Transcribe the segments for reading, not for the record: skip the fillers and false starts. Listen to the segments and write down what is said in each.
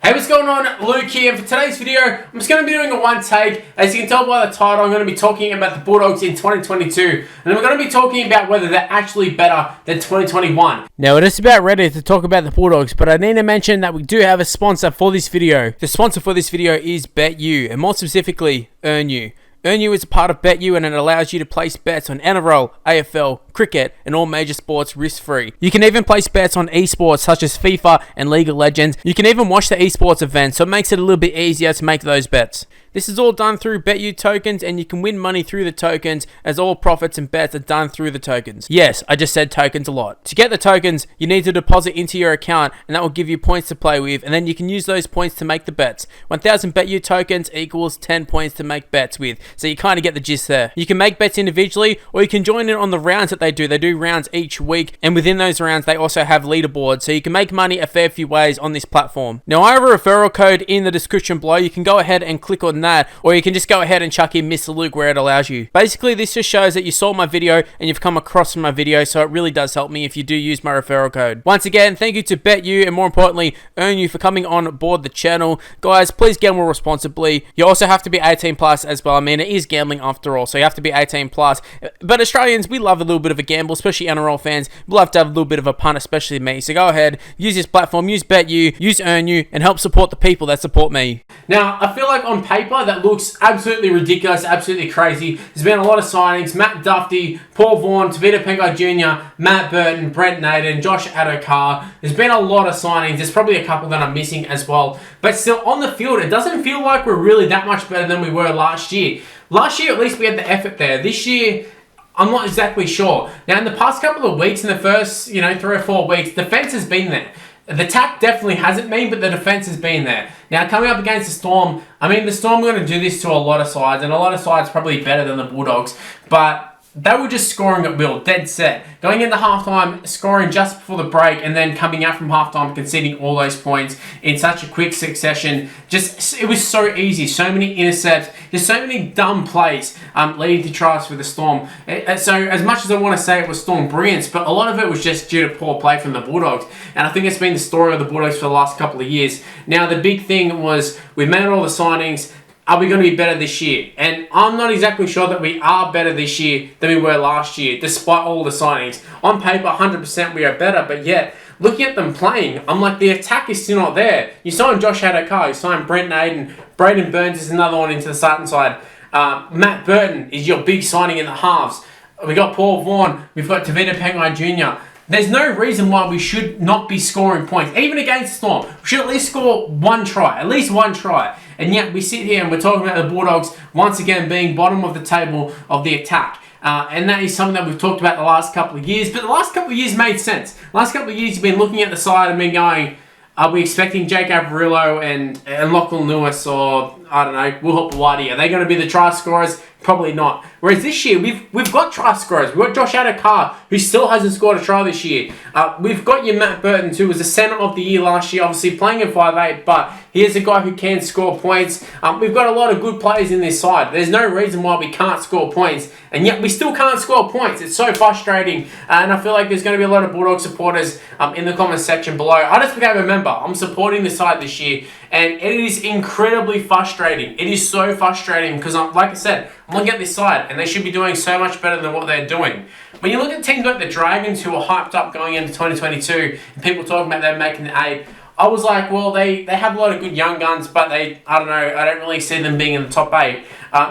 Hey, what's going on? Luke here. For today's video, I'm just going to be doing a one take. As you can tell by the title, I'm going to be talking about the Bulldogs in 2022. And we're going to be talking about whether they're actually better than 2021. Now, it is about ready to talk about the Bulldogs, but I need to mention that we do have a sponsor for this video. The sponsor for this video is BetU, and more specifically, EarnU. EarnU is a part of BetU and it allows you to place bets on NRL, AFL, cricket and all major sports risk-free. You can even place bets on esports such as FIFA and League of Legends. You can even watch the esports events, so it makes it a little bit easier to make those bets. This is all done through BetU tokens and you can win money through the tokens as all profits and bets are done through the tokens. Yes, I just said tokens a lot. To get the tokens, you need to deposit into your account and that will give you points to play with, and then you can use those points to make the bets. 1000 BetU tokens equals 10 points to make bets with, so you kind of get the gist there. You can make bets individually or you can join in on the rounds that they do. They do rounds each week, and within those rounds they also have leaderboards, so you can make money a fair few ways on this platform. Now, I have a referral code in the description below. You can go ahead and click on that, or you can just go ahead and chuck in Mr. Luke where it allows you. Basically, this just shows that you saw my video and you've come across from my video, so it really does help me if you do use my referral code. Once again, thank you to BetU and more importantly, EarnU for coming on board the channel. Guys, please gamble responsibly. You also have to be 18 plus as well. I mean, it is gambling after all, so you have to be 18 plus. But Australians, we love a little bit of a gamble, especially NRL fans. We love to have a little bit of a punt, especially me. So go ahead, use this platform, use BetU, use EarnU, and help support the people that support me. Now, I feel like on paper that looks absolutely ridiculous, absolutely crazy. There's been a lot of signings: Matt Dufty, Paul Vaughan, Pangai Jr., Matt Burton, Brent Naden, Josh Addo-Carr. There's been a lot of signings. There's probably a couple that I'm missing as well. But still, on the field, it doesn't feel like we're really that much better than we were last year. Last year, at least we had the effort there. This year, I'm not exactly sure. Now, in the past couple of weeks, in the first, 3 or 4 weeks, defense has been there. The attack definitely hasn't been, but the defense has been there. Now, coming up against the Storm, I mean, the Storm are going to do this to a lot of sides, and a lot of sides probably better than the Bulldogs, but they were just scoring at will, dead set. Going into halftime, scoring just before the break, and then coming out from halftime, conceding all those points in such a quick succession. It was so easy. So many intercepts, just so many dumb plays leading to tries for the Storm. So as much as I want to say it was Storm brilliance, but a lot of it was just due to poor play from the Bulldogs. And I think it's been the story of the Bulldogs for the last couple of years. Now, the big thing was we made all the signings. Are we going to be better this year? And I'm not exactly sure that we are better this year than we were last year, despite all the signings. On paper, 100% we are better, but yet, looking at them playing, I'm like, the attack is still not there. You signed Josh Addo-Carr, you signed Brent Naden, Braden Burns is another one into the starting side. Matt Burton is your big signing in the halves. We got Paul Vaughan, we've got Pangai Jr. There's no reason why we should not be scoring points. Even against Storm, we should at least score one try. At least one try. And yet we sit here and we're talking about the Bulldogs once again being bottom of the table of the attack. And that is something that we've talked about the last couple of years. But the last couple of years made sense. Last couple of years you've been looking at the side and been going, are we expecting Jake Averillo and Lachlan Lewis or, I don't know, Will Hopewadi? Are they going to be the try scorers? Probably not. Whereas this year, we've got try scorers. We've got Josh Addo-Carr, who still hasn't scored a try this year. We've got your Matt Burton, who was the centre of the year last year, obviously playing in 5'8", but he is a guy who can score points. We've got a lot of good players in this side. There's no reason why we can't score points, and yet we still can't score points. It's so frustrating, and I feel like there's going to be a lot of Bulldog supporters in the comment section below. I just became a member. I'm supporting the side this year, and it is incredibly frustrating. It is so frustrating because, like I said, I'm looking at this side, and they should be doing so much better than what they're doing. When you look at teams like the Dragons, who are hyped up going into 2022, and people talking about them making the 8, I was like, well, they have a lot of good young guns, but I don't know, I don't really see them being in the top 8.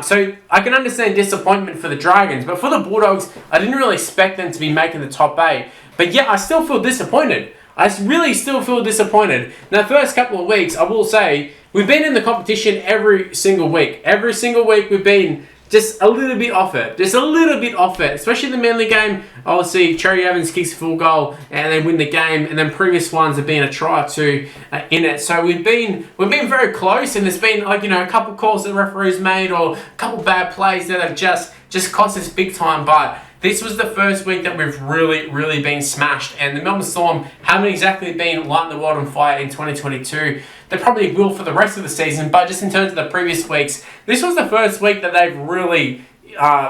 So I can understand disappointment for the Dragons, but for the Bulldogs, I didn't really expect them to be making the top 8. But yeah, I still feel disappointed. I really still feel disappointed. Now, the first couple of weeks, I will say, we've been in the competition every single week. Every single week we've been just a little bit off it. Just a little bit off it. Especially the Manly game. Obviously, Cherry Evans kicks a full goal and they win the game. And then previous ones have been a try or two in it. So we've been very close. And there's been a couple calls that referees made or a couple bad plays that have just cost us big time. But this was the first week that we've really been smashed. And the Melbourne Storm haven't exactly been lighting the world on fire in 2022. They probably will for the rest of the season, but just in terms of the previous weeks, this was the first week that they've really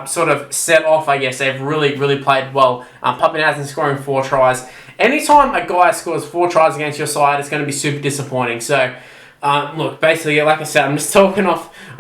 sort of set off, I guess. They've really played well. Pappenhausen scoring 4 tries. Anytime a guy scores 4 tries against your side, it's going to be super disappointing. So Look, basically, like I said, I'm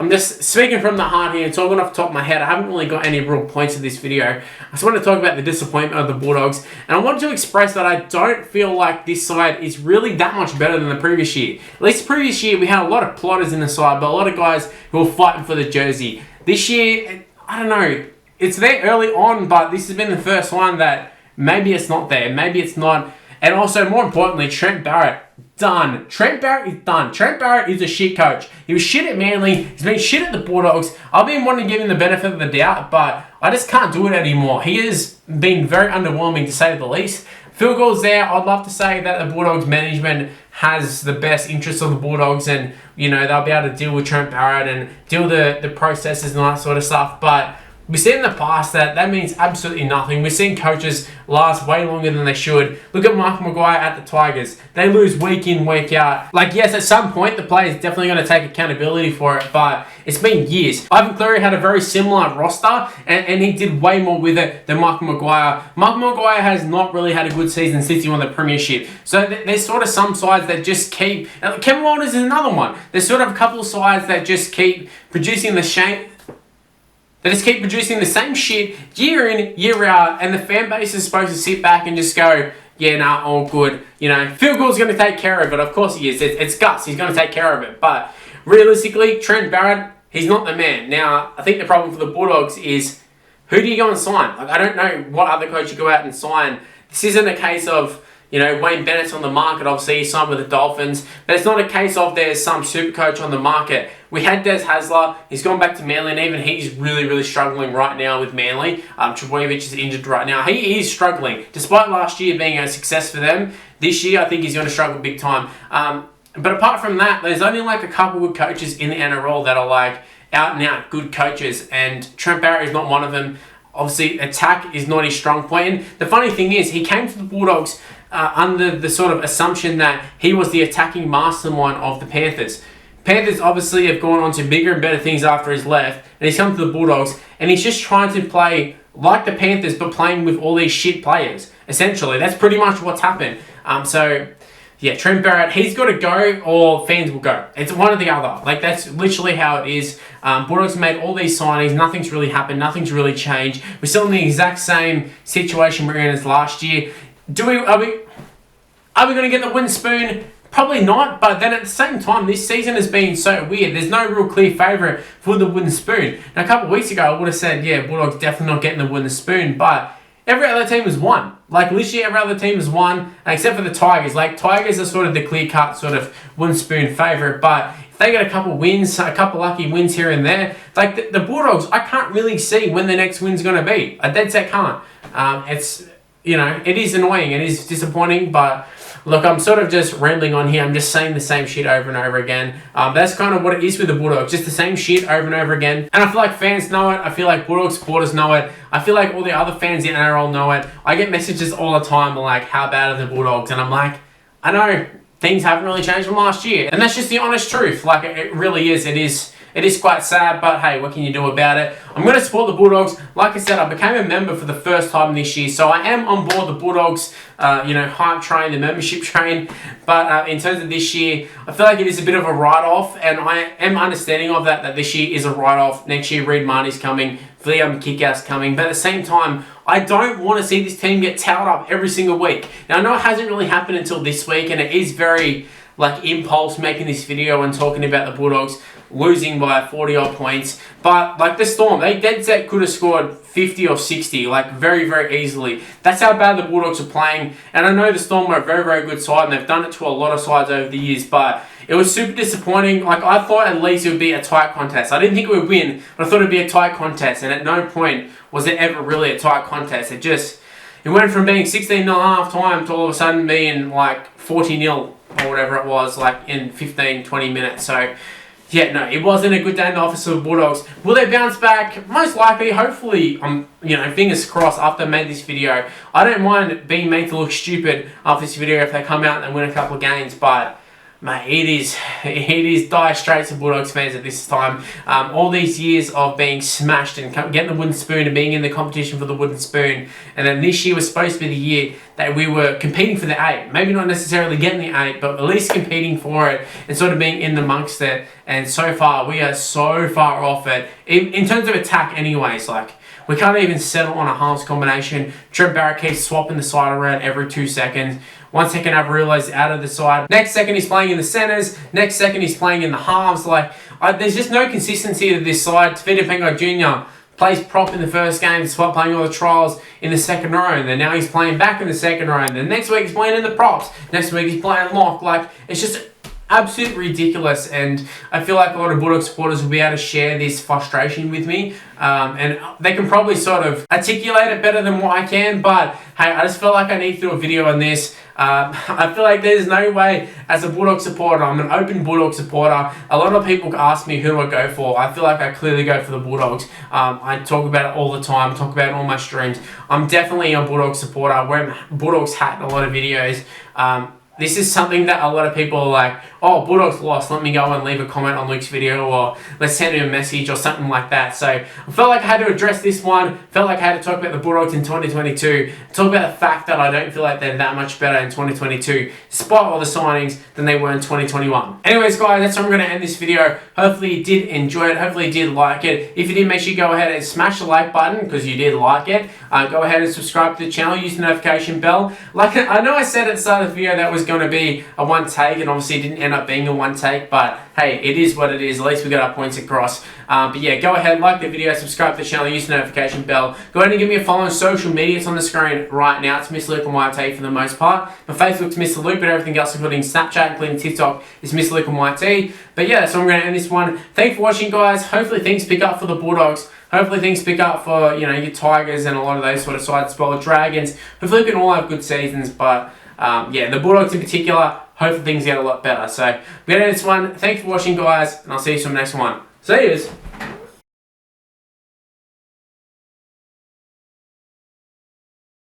just speaking from the heart here and talking off the top of my head. I haven't really got any real points in this video. I just want to talk about the disappointment of the Bulldogs, and I want to express that I don't feel like this side is really that much better than the previous year. At least the previous year, we had a lot of plotters in the side, but a lot of guys who were fighting for the jersey. This year, I don't know, it's there early on, but this has been the first one that maybe it's not there, maybe it's not. And also, more importantly, Trent Barrett, done. Trent Barrett is done. Trent Barrett is a shit coach. He was shit at Manly. He's been shit at the Bulldogs. I've been wanting to give him the benefit of the doubt, but I just can't do it anymore. He has been very underwhelming, to say the least. Field goals there. I'd love to say that the Bulldogs management has the best interests of the Bulldogs, and they'll be able to deal with Trent Barrett and deal with the processes and all that sort of stuff. But we've seen in the past that means absolutely nothing. We've seen coaches last way longer than they should. Look at Mark Maguire at the Tigers. They lose week in, week out. Like, yes, at some point, the player's definitely going to take accountability for it, but it's been years. Ivan Cleary had a very similar roster, and he did way more with it than Mark Maguire. Mark Maguire has not really had a good season since he won the premiership. So there's sort of some sides that just keep... Kevin Walters is another one. There's sort of a couple of sides that just keep producing the same... They just keep producing the same shit year in, year out, and the fan base is supposed to sit back and just go, yeah, nah, all good. Field goal's going to take care of it. Of course he is. It's guts. He's going to take care of it. But realistically, Trent Barrett, he's not the man. Now, I think the problem for the Bulldogs is, who do you go and sign? Like, I don't know what other coach you go out and sign. This isn't a case of... Wayne Bennett's on the market, obviously he signed with the Dolphins, but it's not a case of there's some super coach on the market. We had Des Hasler, he's gone back to Manly, and even he's really, really struggling right now with Manly. Trbojevic is injured right now. He is struggling. Despite last year being a success for them, this year I think he's going to struggle big time. But apart from that, there's only like a couple good coaches in the NRL that are like out and out good coaches, and Trent Barrett is not one of them. Obviously, attack is not his strong point. And the funny thing is, he came to the Bulldogs under the sort of assumption that he was the attacking mastermind of the Panthers. Panthers obviously have gone on to bigger and better things after he's left, and he's come to the Bulldogs, and he's just trying to play like the Panthers, but playing with all these shit players. Essentially, that's pretty much what's happened. Yeah, Trent Barrett, he's got to go, or fans will go. It's one or the other. Like, that's literally how it is. Bulldogs made all these signings. Nothing's really happened. Nothing's really changed. We're still in the exact same situation we're in as last year. Are we going to get the wooden spoon? Probably not, but then at the same time, this season has been so weird. There's no real clear favourite for the wooden spoon. And a couple of weeks ago, I would have said, yeah, Bulldogs definitely not getting the wooden spoon, but every other team has won. Like, literally every other team has won, except for the Tigers. Like, Tigers are sort of the clear-cut sort of wooden spoon favourite, but if they get a couple wins, a couple lucky wins here and there, like, the Bulldogs, I can't really see when the next win's going to be. I dead set can't. It is annoying, it is disappointing, but look, I'm sort of just rambling on here. I'm just saying the same shit over and over again. That's kind of what it is with the Bulldogs, just the same shit over and over again. And I feel like fans know it. I feel like Bulldogs supporters know it. I feel like all the other fans in NRL know it. I get messages all the time like, how bad are the Bulldogs? And I'm like, I know, things haven't really changed from last year. And that's just the honest truth. Like, it really is. It is quite sad, but hey, what can you do about it? I'm going to support the Bulldogs. Like I said, I became a member for the first time this year, so I am on board the Bulldogs, hype train, the membership train. But in terms of this year, I feel like it is a bit of a write-off, and I am understanding of that this year is a write-off. Next year, Reid Marnie's coming, Liam Kickout's coming, but at the same time, I don't want to see this team get towed up every single week. Now, I know it hasn't really happened until this week, and it is very impulse making this video and talking about the Bulldogs losing by 40 odd points, but like the Storm, they dead set could have scored 50 or 60, like very, very easily. That's how bad the Bulldogs are playing, and I know the Storm are a very, very good side, and they've done it to a lot of sides over the years, but it was super disappointing. Like, I thought at least it would be a tight contest. I didn't think it would win, but I thought it would be a tight contest, and at no point was it ever really a tight contest. It went from being 16-0 half time to all of a sudden being like 40-0 or whatever it was, like in 15-20 minutes. So yeah, no, it wasn't a good day in the office of the Bulldogs. Will they bounce back? Most likely, hopefully, fingers crossed after I made this video. I don't mind being made to look stupid after this video if they come out and win a couple of games, but Mate, it is dire straits of Bulldogs fans at this time. All these years of being smashed and getting the wooden spoon and being in the competition for the wooden spoon, and then this year was supposed to be the year that we were competing for the 8. Maybe not necessarily getting the 8, but at least competing for it and sort of being in amongst it. And so far, we are so far off it in terms of attack, anyways. Like, we can't even settle on a halves combination. Trent Barrett keeps swapping the side around every 2 seconds. 1 second I've realised out of the side. Next second he's playing in the centres. Next second he's playing in the halves. Like, there's just no consistency to this side. Dufty Pangai Jr. plays prop in the first game, despite playing all the trials in the second row. And then now he's playing back in the second row. And then next week he's playing in the props. Next week he's playing lock. Like, it's just absolutely ridiculous, and I feel like a lot of Bulldog supporters will be able to share this frustration with me, and they can probably sort of articulate it better than what I can, but hey, I just felt like I need to do a video on this. I feel like there's no way, as a Bulldog supporter, I'm an open Bulldog supporter. A lot of people ask me who do I go for. I feel like I clearly go for the Bulldogs. I talk about it all the time, talk about it on my streams. I'm definitely a Bulldog supporter. I wear a Bulldogs hat in a lot of videos. This is something that a lot of people are like, oh, Bulldogs lost, let me go and leave a comment on Luke's video, or let's send him a message or something like that. So I felt like I had to address this one, felt like I had to talk about the Bulldogs in 2022, talk about the fact that I don't feel like they're that much better in 2022, despite all the signings, than they were in 2021. Anyways, guys, that's how I'm going to end this video. Hopefully you did enjoy it, hopefully you did like it. If you did, make sure you go ahead and smash the like button, because you did like it. Go ahead and subscribe to the channel, use the notification bell. Like, I know I said at the start of the video that was going to be a one take, and obviously it didn't end up being a one take, but hey, it is what it is. At least we got our points across. But yeah, go ahead, like the video, subscribe to the channel, use the notification bell. Go ahead and give me a follow on social media. It's on the screen right now. It's Mr. Luke and YT for the most part. My Facebook's Mr. Luke, but everything else, including Snapchat, including TikTok, is Mr. Luke and YT. But yeah, so I'm going to end this one. Thanks for watching, guys. Hopefully things pick up for the Bulldogs. Hopefully things pick up for, you know, your Tigers and a lot of those sort of sides as well. Dragons. Hopefully we can all have good seasons, but yeah, the Bulldogs in particular, hopefully things get a lot better. So, we're going to end this one. Thanks for watching, guys, and I'll see you in the next one. See yous!